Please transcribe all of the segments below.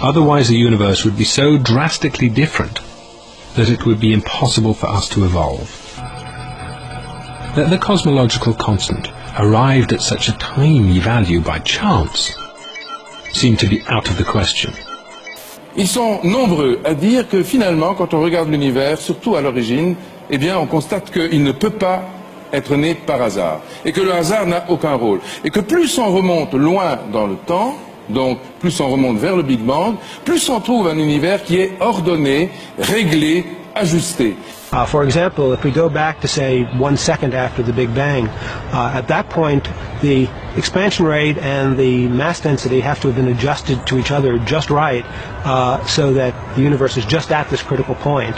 Otherwise the universe would be so drastically different that it would be impossible for us to evolve. That the cosmological constant arrived at such a tiny value by chance seemed to be out of the question. Ils sont nombreux à dire que finalement, quand on regarde l'univers, surtout à l'origine, eh bien, on constate qu'il ne peut pas être né par hasard, et que le hasard n'a aucun rôle, et que plus on remonte loin dans le temps, donc plus on remonte vers le Big Bang, plus on trouve un univers qui est ordonné, réglé, ajusté. For example, if we go back to say 1 second after the Big Bang, at that point the expansion rate and the mass density have to have been adjusted to each other just right, so that the universe is just at this critical point.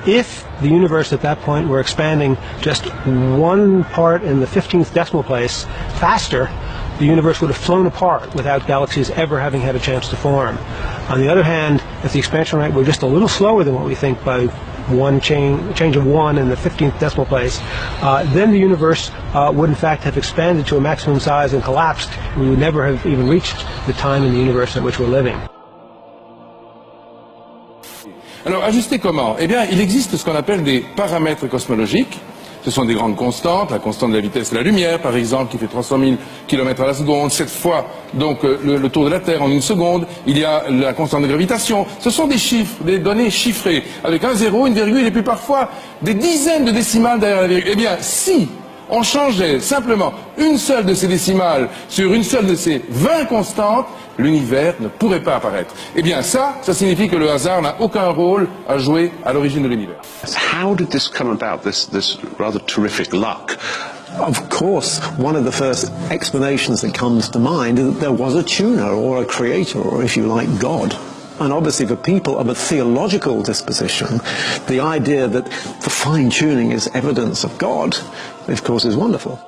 If the universe at that point were expanding just 1 part in the 15th decimal place faster, the universe would have flown apart without galaxies ever having had a chance to form. On the other hand, if the expansion rate were just a little slower than what we think by one change of 1 in the 15th decimal place, then the universe would in fact have expanded to a maximum size and collapsed. We would never have even reached the time in the universe at which we're living. Alors, ajuster comment? Eh bien, il existe ce qu'on appelle des paramètres cosmologiques. Ce sont des grandes constantes, la constante de la vitesse de la lumière, par exemple, qui fait 300 000 km à la seconde, 7 fois donc le tour de la Terre en 1 seconde. Il y a la constante de gravitation. Ce sont des chiffres, des données chiffrées, avec un zéro, une virgule, et puis parfois des dizaines de décimales derrière la virgule. Eh bien, si on changeait simplement une seule de ces décimales sur une seule de ces 20 constantes, l'univers ne pourrait pas apparaître. Eh bien ça signifie que le hasard n'a aucun rôle à jouer à l'origine de l'univers. How did this come about, this rather terrific luck? Of course, one of the first explanations that comes to mind is that there was a tuner or a creator, or if you like, God. And obviously for people of a theological disposition, the idea that the fine-tuning is evidence of God, of course, is wonderful.